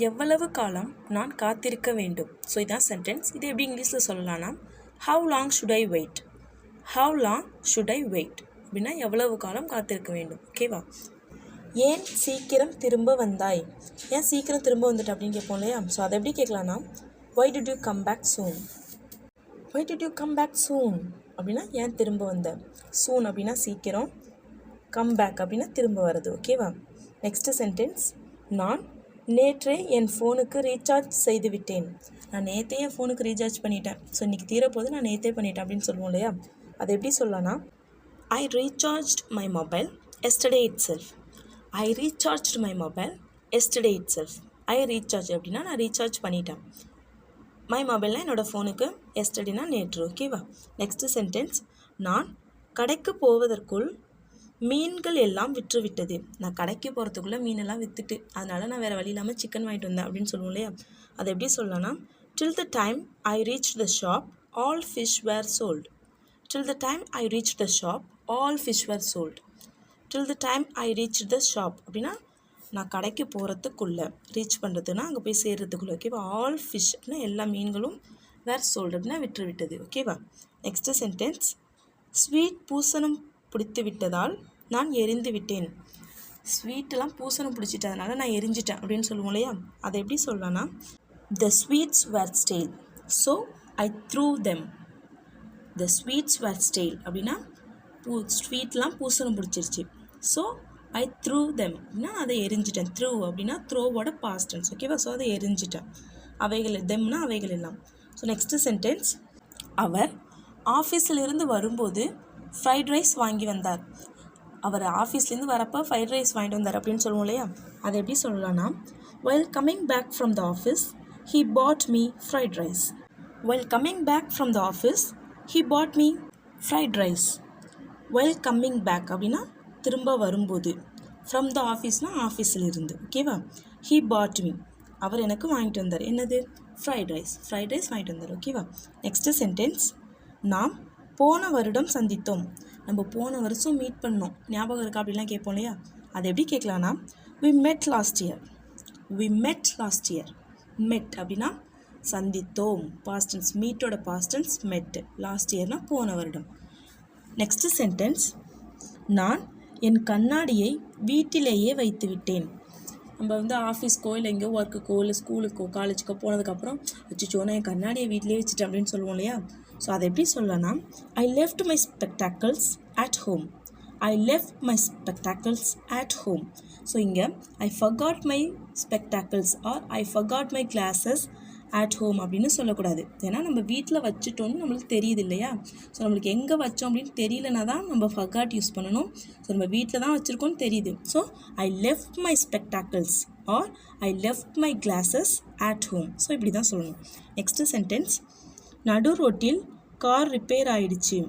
எவ்வளவு காலம் நான் காத்திருக்க வேண்டும். ஸோ இதான் சென்டென்ஸ். இது எப்படி இங்கிலீஷில் சொல்லலாம்னா how long should I wait. How long should I wait அப்படின்னா எவ்வளவு காலம் காத்திருக்க வேண்டும். ஓகேவா. ஏன் சீக்கிரம் திரும்ப வந்தாய். ஏன் சீக்கிரம் திரும்ப வந்துட்டு அப்படின்னு கேட்போம் இல்லையா. ஸோ அதை எப்படி கேட்கலான்னா why did you come back soon. why did you come back soon அப்படின்னா ஏன் திரும்ப வந்த. soon அப்படின்னா சீக்கிரம், கம் பேக் அப்படின்னா திரும்ப வருது. ஓகேவா. Next sentence. நான் நேற்றே என் ஃபோனுக்கு ரீசார்ஜ் செய்து விட்டேன். நான் நேற்றே என் ஃபோனுக்கு ரீசார்ஜ் பண்ணிட்டேன். ஸோ இன்றைக்கி தீரப்போது நான் நேற்றே பண்ணிட்டேன் அப்படின்னு சொல்லுவோம் இல்லையா. அது எப்படி சொல்லலாம்னா I recharged my mobile yesterday itself. I recharged my mobile yesterday itself. I recharge அப்படின்னா நான் ரீசார்ஜ் பண்ணிட்டேன். மை மொபைல்னால் என்னோடய ஃபோனுக்கு, எஸ்டர்டேனா நேற்று. ஓகேவா. Next sentence. நான் கடைக்கு போவதற்குள் மீன்கள் எல்லாம் விற்றுவிட்டது. நான் கடைக்கு போகிறதுக்குள்ளே மீனெல்லாம் விற்றுட்டு அதனால் நான் வேறு வழி இல்லாமல் சிக்கன் வாங்கிட்டு வந்தேன் அப்படின்னு சொல்லுவோம் இல்லையா. அதை எப்படி சொல்லலாம்னா till the time I reached the shop all fish were sold. till the time I reached the shop all fish were sold. till the time I reached the shop அப்படின்னா நான் கடைக்கு போகிறதுக்குள்ளே, ரீச் பண்ணுறதுன்னா அங்கே போய் சேர்கிறதுக்குள்ளே. ஓகேவா. ஆல் ஃபிஷ் அப்படின்னா எல்லா மீன்களும் வேர் சோல்டு அப்படின்னா விற்று விட்டது. ஓகேவா. Next sentence. ஸ்வீட் பூசணம் பிடித்து விட்டதால் நான் எரிந்து விட்டேன். ஸ்வீட்டெல்லாம் பூசணம் பிடிச்சிட்டதுனால நான் எரிஞ்சிட்டேன் அப்படின்னு சொல்லுவோம் இல்லையா. அதை எப்படி சொல்லலாம்னா the sweets were stale so I threw them. The sweets were stale அப்படின்னா ஸ்வீட்லாம் பூசணம் பிடிச்சிருச்சு. ஸோ ஐ த்ரூ தெம் அப்படின்னா அதை எரிஞ்சிட்டேன். த்ரூ அப்படின்னா த்ரோவோட பாஸ்ட் டென்ஸ். ஓகேவா. ஸோ அதை எரிஞ்சிட்டேன். அவைகள் தெம்னா அவைகள் எல்லாம். So next sentence. அவர் ஆஃபீஸிலிருந்து வரும்போது ஃப்ரைட் ரைஸ் வாங்கி வந்தார். அவர் ஆஃபீஸ்லேருந்து வரப்போ ஃப்ரைட் ரைஸ் வாங்கிட்டு வந்தார் அப்படின்னு சொல்லுவோம் இல்லையா. அதை எப்படி சொல்லலாம்னா while coming back from the office he bought me fried rice. while coming back from the office he bought me fried rice. while coming back அப்படின்னா திரும்ப வரும்போது, ஃப்ரம் த ஆஃபீஸ்னால் ஆஃபீஸில் இருந்து. ஓகேவா. he bought me அவர் எனக்கு வாங்கிட்டு வந்தார். என்னது? Fried rice. ஃப்ரைட் ரைஸ் வாங்கிட்டு வந்தார். ஓகேவா. Next sentence. நாம் போன வருடம் சந்தித்தோம். நம்ம போன வருஷம் மீட் பண்ணோம், ஞாபகம் இருக்கா அப்படின்லாம் கேட்போம் இல்லையா. அதை எப்படி கேட்கலான்னா we met last year. we met last year. met அப்படின்னா சந்தித்தோம், பாஸ்ட் டென்ஸ். மீட்டோட பாஸ்ட் டென்ஸ் met. லாஸ்ட் இயர்னால் போன வருடம். Next sentence. நான் என் கண்ணாடியை வீட்டிலேயே வைத்து விட்டேன். நம்ம ஆஃபீஸ்க்கோ இல்லை எங்கேயோ ஒர்க்குக்கோ இல்லை ஸ்கூலுக்கோ காலேஜுக்கோ போனதுக்கப்புறம் அச்சோ நான் என் கண்ணாடியை வீட்டிலே வச்சுட்டேன் அப்படின்னு சொல்லுவோம் இல்லையா. ஸோ அதை எப்படி சொல்லலாம்னா I left my spectacles at home. I left my spectacles at home. So இங்கே I forgot my spectacles or I forgot my glasses at home அப்படின்னு சொல்லக்கூடாது. ஏன்னா நம்ம வீட்டில் வச்சுட்டோன்னு நம்மளுக்கு தெரியுது இல்லையா. ஸோ நம்மளுக்கு எங்கே வச்சோம் அப்படின்னு தெரியலனா தான் நம்ம ஃபர்காட் யூஸ் பண்ணணும். ஸோ நம்ம வீட்டில் தான் வச்சுருக்கோன்னு தெரியுது. So I left my spectacles or I left my glasses at home. So இப்படி தான் சொல்லணும். Next sentence. நடு ரோட்டில் கார் ரிப்பேர் ஆகிடுச்சு.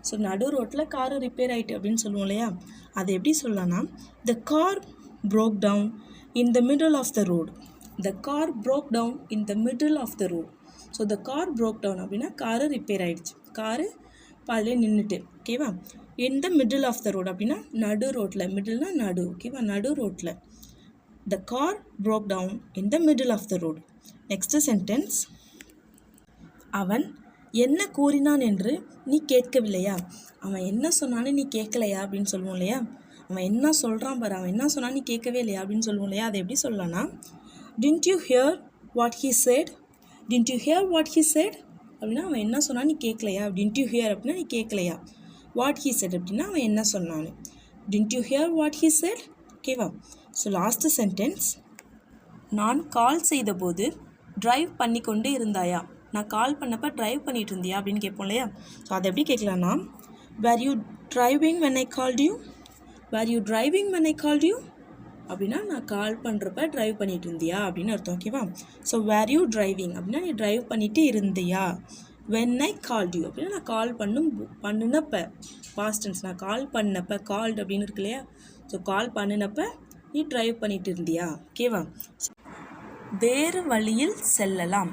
ஸோ நடு ரோட்டில் கார் ரிப்பேர் ஆகிட்டு அப்படின்னு சொல்லுவோம் இல்லையா. அதை எப்படி சொல்லலாம்னா the car broke down in the middle of the road. the car broke down in the middle of the road. So the car broke down அப்படின்னா காரு ரிப்பேர் ஆகிடுச்சு, காரு பாதிலே நின்றுட்டு. ஓகேவா. in the middle of the road அப்படின்னா நடு ரோட்டில், மிடில்னா நடு. ஓகேவா. நடு ரோட்டில் the car broke down in the middle of the road. Next sentence. அவன் என்ன கூறினான் என்று நீ கேட்கவில்லையா. அவன் என்ன சொன்னான்னு நீ கேட்கலையா அப்படின்னு சொல்லுவோம் இல்லையா. அவன் என்ன சொல்கிறான் பாரு, அவன் என்ன சொன்னான் நீ கேட்கவே இல்லையா அப்படின்னு சொல்லுவோம் இல்லையா. அதை எப்படி சொல்லலாம்னா didn't you hear what he said. didn't you hear what he said அப்படின்னா அவன் என்ன சொன்னான் நீ கேட்கலையா. didn't you hear அப்படின்னா நீ கேட்கலையா. what he said அப்படின்னா அவன் என்ன சொன்னான்னு. didn't you hear what he said. ஓகேவா. So last sentence. நான் கால் செய்தபோது ட்ரைவ் பண்ணி கொண்டு இருந்தாயா. நான் கால் பண்ணப்போ ட்ரைவ் பண்ணிகிட்டு இருந்தியா அப்படின்னு கேட்போம் இல்லையா. ஸோ அதை எப்படி கேட்கலான்னா were you driving when I called you. were you driving when I called you அப்படின்னா நான் கால் பண்ணுறப்ப ட்ரைவ் பண்ணிகிட்டு இருந்தியா அப்படின்னு அர்த்தம். ஓகேவா. ஸோ were you driving அப்படின்னா நீ ட்ரைவ் பண்ணிகிட்டு இருந்தியா. when I called you அப்படின்னா நான் கால் பண்ணினப்ப பாஸ்ட் டென்ஸ். நான் கால் பண்ணப்போ, கால்டு அப்படின்னு இருக்கு இல்லையா. ஸோ கால் பண்ணினப்ப நீ ட்ரைவ் பண்ணிகிட்டு இருந்தியா. ஓகேவா. வேறு வழியில் செல்லலாம்.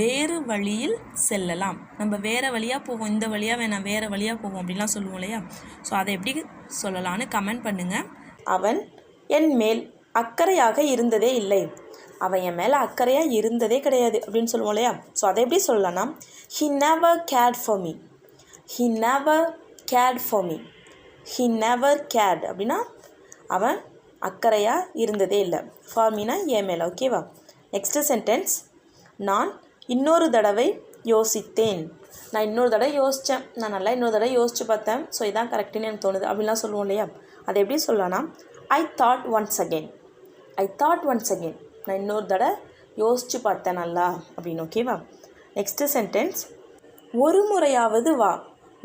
வேறு வழியில் செல்லலாம். நம்ம வேறு வழியாக போவோம், இந்த வழியாக வேணாம் வேறு வழியாக போவோம் அப்படின்லாம் சொல்லுவோம் இல்லையா. ஸோ அதை எப்படி சொல்லலான்னு கமெண்ட் பண்ணுங்கள். அவன் என் மேல் அக்கறையாக இருந்ததே இல்லை. அவன் என் மேலே அக்கறையாக இருந்ததே கிடையாது அப்படின்னு சொல்லுவோம் இல்லையா. ஸோ அதை எப்படி சொல்லலாம்னா he never cared for me. he never cared for me. he never cared அப்படின்னா அவன் அக்கறையாக இருந்ததே இல்லை. ஃபார்மினா என் மேலே. ஓகேவா. நெக்ஸ்ட்டு சென்டென்ஸ், நான் இன்னொரு தடவை யோசித்தேன். நான் இன்னொரு தடவை யோசித்தேன், நான் நல்லா இன்னொரு தடவை யோசித்து பார்த்தேன், ஸோ இதான் கரெக்டுன்னு எனக்கு தோணுது அப்படின்லாம் சொல்லுவோம் இல்லையா. அதை எப்படி சொல்லலாம்னா I thought once again. I thought once again, நான் இன்னொரு தடவை யோசித்து பார்த்தேன் நல்லா அப்படின்னு. ஓகேவா. நெக்ஸ்ட்டு சென்டென்ஸ், ஒரு முறையாவது வா.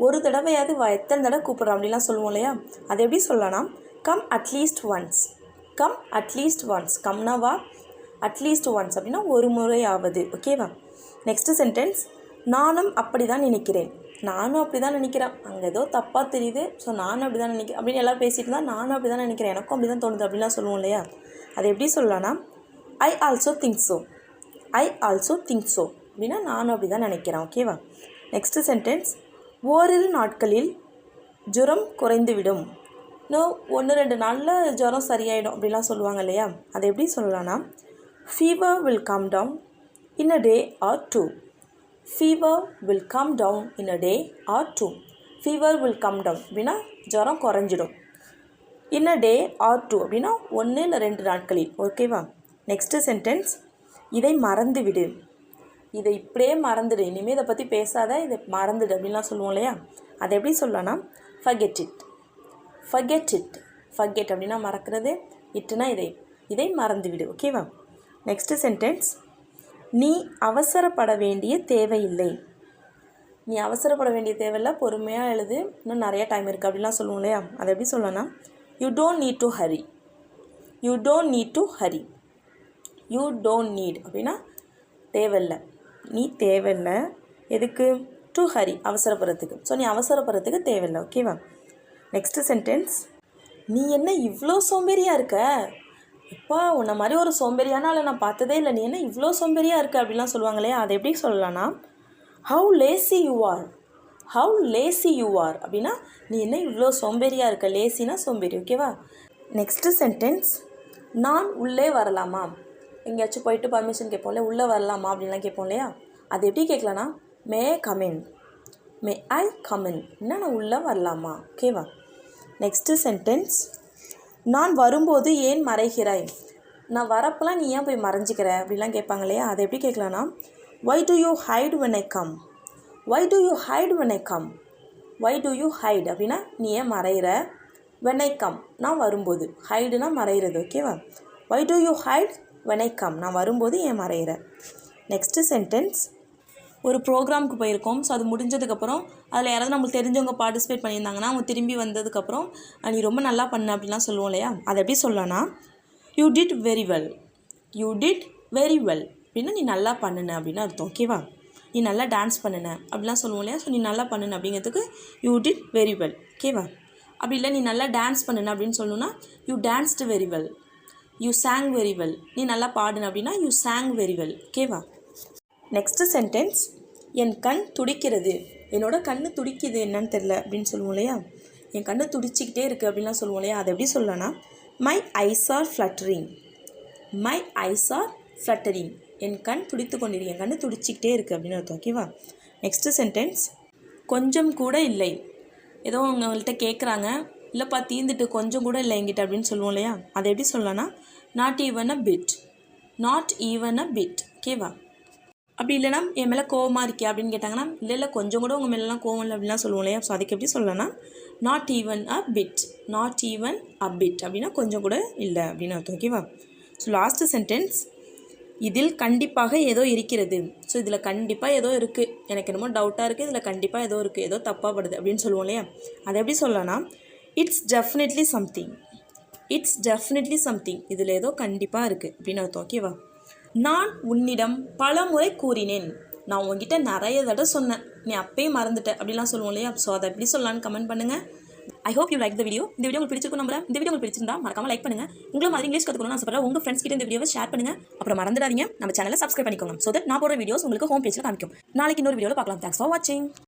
ஒரு தடவையாவது வா, எத்தனை தடவை கூப்பிட்றோம் அப்படின்லாம் சொல்லுவோம் இல்லையா. அதை எப்படி சொல்லலாம்னா come at least once. Come at least once. கம்னா வா, அட்லீஸ்ட் ஒன்ஸ் அப்படின்னா ஒரு முறையாவது. ஓகேவா. நெக்ஸ்ட்டு சென்டென்ஸ், நானும் அப்படி தான் நினைக்கிறேன். நானும் அப்படி தான் நினைக்கிறேன், அங்கே ஏதோ தப்பாக தெரியுது, ஸோ நானும் அப்படி தான் நினைக்கிறேன் அப்படின்னு எல்லோரும் பேசிகிட்டு இருந்தால் நானும் அப்படி தான் நினைக்கிறேன், எனக்கும் அப்படி தான் தோணுது அப்படின்லாம் சொல்லுவோம் இல்லையா. அதை எப்படி சொல்லலாம்னா I also think so. I also think so அப்படின்னா நானும் அப்படி தான் நினைக்கிறேன். ஓகேவா. நெக்ஸ்ட்டு சென்டென்ஸ், ஓரிரு நாட்களில் ஜுரம் குறைந்துவிடும். இன்னும் 1-2 நாளில் ஜுரம் சரியாயிடும் அப்படிலாம் சொல்லுவாங்க இல்லையா. அதை எப்படி சொல்லலாம்னா fever will come down in a day or two. Fever will come down in a day or two. Fever will come down அப்படின்னா ஜுரம் குறைஞ்சிடும். in a day or two அப்படின்னா 1 இல்லை 2 நாட்களில். ஓகேவா. நெக்ஸ்ட்டு சென்டென்ஸ், இதை மறந்து விடு. இதை இப்படியே மறந்துடு, இனிமேல் இதை பற்றி பேசாத, இதை மறந்துடு அப்படின்லாம் சொல்லுவோம் இல்லையா. அதை எப்படி சொல்லலாம்னா forget it. forget it. forget அப்படின்னா மறக்கிறது, இட்டுனா இதை மறந்து விடு. ஓகேவா. நெக்ஸ்ட்டு சென்டென்ஸ், நீ அவசரப்பட வேண்டிய தேவையில்லை. நீ அவசரப்பட வேண்டிய தேவையில்லை, பொறுமையாக எழுது, இன்னும் நிறைய டைம் இருக்குது அப்படிலாம் சொல்லுவோம் இல்லையா. அதை எப்படி சொல்லலாம்னா you don't need to Hari. You don't need to Hari. You don't need அப்படின்னா தேவையில்லை, நீ தேவையில்லை, எதுக்கு, டு ஹரி அவசரப்படுறதுக்கு. ஸோ நீ அவசரப்படுறதுக்கு தேவையில்லை. ஓகேவா. நெக்ஸ்ட்டு சென்டென்ஸ், நீ என்ன இவ்வளோ சோம்பேறியாக இருக்க. இப்போ உன்னை மாதிரி ஒரு சோம்பேறியான ஆளை நான் பார்த்ததே இல்லை, நீ என்ன இவ்வளோ சோம்பேறியாக இருக்க அப்படிலாம் சொல்லுவாங்க இல்லையா. அதை எப்படி சொல்லலாம்னா how lazy you are. How lazy you are அப்படின்னா நீ என்ன இவ்வளோ சோம்பேறியாக இருக்க. லேசினா சோம்பேறி. ஓகேவா. நெக்ஸ்ட்டு சென்டென்ஸ், நான் உள்ளே வரலாமா. எங்கேயாச்சும் போயிட்டு பர்மிஷன் கேட்போம்ல, உள்ளே வரலாமா அப்படின்லாம் கேட்போம் இல்லையா. அது எப்படி கேட்கலான்னா may come in. May I come in என்ன, நான் உள்ளே வரலாமா. ஓகேவா. நெக்ஸ்ட்டு சென்டென்ஸ், நான் வரும்போது ஏன் மறைகிறாய். நான் வரப்பெல்லாம் நீ ஏன் போய் மறைஞ்சிக்கிற அப்படிலாம் கேட்பாங்க இல்லையா. அதை எப்படி கேட்கலான்னா why do you hide when I come. Why do you hide when I come. Why do you hide அப்படின்னா நீ ஏன் மறைகிற. when I come நான் வரும்போது. ஹைடுனா மறைகிறது. ஓகேவா. Why do you hide when I come நான் வரும்போது ஏன் மறைகிற. நெக்ஸ்ட்டு சென்டென்ஸ், ஒரு ப்ரோக்ராமுக்கு போயிருக்கோம். ஸோ அது முடிஞ்சதுக்கப்புறம் அதில் யாராவது நம்மளுக்கு தெரிஞ்சவங்க பார்ட்டிசிபேட் பண்ணியிருந்தாங்கன்னா அவங்க திரும்பி வந்ததுக்கப்புறம் நீ ரொம்ப நல்லா பண்ண அப்படிலாம் சொல்லுவோம் இல்லையா. அதை எப்படி சொல்லலாம்னா you did very well. You did very well அப்படின்னா நீ நல்லா பண்ணுன அப்படின்னு அர்த்தம். ஓகேவா. நீ நல்லா டான்ஸ் பண்ணுன அப்படிலாம் சொல்லுவோம் இல்லையா. ஸோ நீ நல்லா பண்ணுன அப்படிங்கிறதுக்கு யூ டிட் வெரி வெல். ஓகேவா. அப்படி இல்லை நீ நல்லா டான்ஸ் பண்ணுன அப்படின்னு சொல்லணுன்னா you danced very well. You song very well. நீ நல்லா பாடுன அப்படின்னா யூ சாங் வெரி வெல். ஓகேவா. நெக்ஸ்ட்டு சென்டென்ஸ், என் கண் துடிக்கிறது. என்னோட கண் துடிக்குது என்னன்னு தெரில அப்படின்னு சொல்லுவோம் இல்லையா. என் கண் துடிச்சிக்கிட்டே இருக்குது அப்படின்லாம் சொல்லுவோம் இல்லையா. அதை எப்படி சொல்லலாம்னா my eyes are fluttering. My eyes are fluttering. என் கண் துடித்து கொண்டிருக்கு, என் கண் துடிச்சிக்கிட்டே இருக்குது அப்படின்னு அர்த்தம். ஓகேவா. நெக்ஸ்ட்டு சென்டென்ஸ், கொஞ்சம் கூட இல்லை. ஏதோ உங்கள்கிட்ட கேட்குறாங்க, இல்லைப்பா தீர்ந்துட்டு கொஞ்சம் கூட இல்லை என்கிட்ட அப்படின்னு சொல்லுவோம் இல்லையா. அதை எப்படி சொல்லலாம்னா not even a bit. Not even a bit. ஓகேவா. அப்படி இல்லைனா என் மேலே கோவமாக இருக்கியா அப்படின்னு கேட்டாங்கன்னா இல்லை கொஞ்சம் கூட உங்கள் மேலெலாம் கோவம் இல்லை அப்படின்லாம் சொல்லுவோம் இல்லையா. ஸோ அதுக்கு எப்படி சொல்லலாம்னா not even a bit. Not even a bit அப்படின்னா கொஞ்சம் கூட இல்லை அப்படின்னு அர்த்தம். ஓகேவா. ஸோ லாஸ்ட்டு சென்டென்ஸ், இதில் கண்டிப்பாக ஏதோ இருக்கிறது. ஸோ இதில் கண்டிப்பாக ஏதோ இருக்குது, எனக்கு என்னமோ டவுட்டாக இருக்குது, இதில் கண்டிப்பாக ஏதோ இருக்குது, ஏதோ தப்பாக படுது அப்படின்னு சொல்லுவோம் இல்லையா. அதை எப்படி சொல்லலாம்னா it's definitely something. It's definitely something. இதில் ஏதோ கண்டிப்பாக இருக்குது அப்படின்னு அர்த்தம். ஓகேவா. நான் உன்னிடம் பல முறை கூறினேன். நான் உங்ககிட்ட நிறைய தடவை சொன்னேன், நீ அப்பயும் மறந்துட்ட அப்படிலாம் சொல்லுவோம் இல்லையா. ஸோ அதை எப்படி சொல்லலான்னு கமெண்ட் பண்ணுங்கள். I hope you like the video. இந்த வீடியோ உங்களுக்கு பிடிச்சிருக்கும் நம்புறேன். இந்த வீடியோ உங்களுக்கு பிடிச்சிருந்தா மறக்காம லைக் பண்ணுங்கள். உங்களை மாதிரி இங்கிலீஷ் கற்றுக்கணும்னு ஆசைப்படுற உங்கள் ஃப்ரெண்ட்ஸ் கிட்ட இந்த வீடியோவை ஷேர் பண்ணுங்கள். அப்புறம் மறந்துடாதீங்க நம்ம சேனலை சப்ஸ்கிரைப் பண்ணிக்கோங்க. ஸோ தட் நான் போடுற வீடியோஸ் உங்களுக்கு ஹோம் பேஜில் காமிக்கும். நாளைக்கு இன்னொரு வீடியோவில் பார்க்கலாம். தேங்க்ஸ் ஃபார் வாட்சிங்.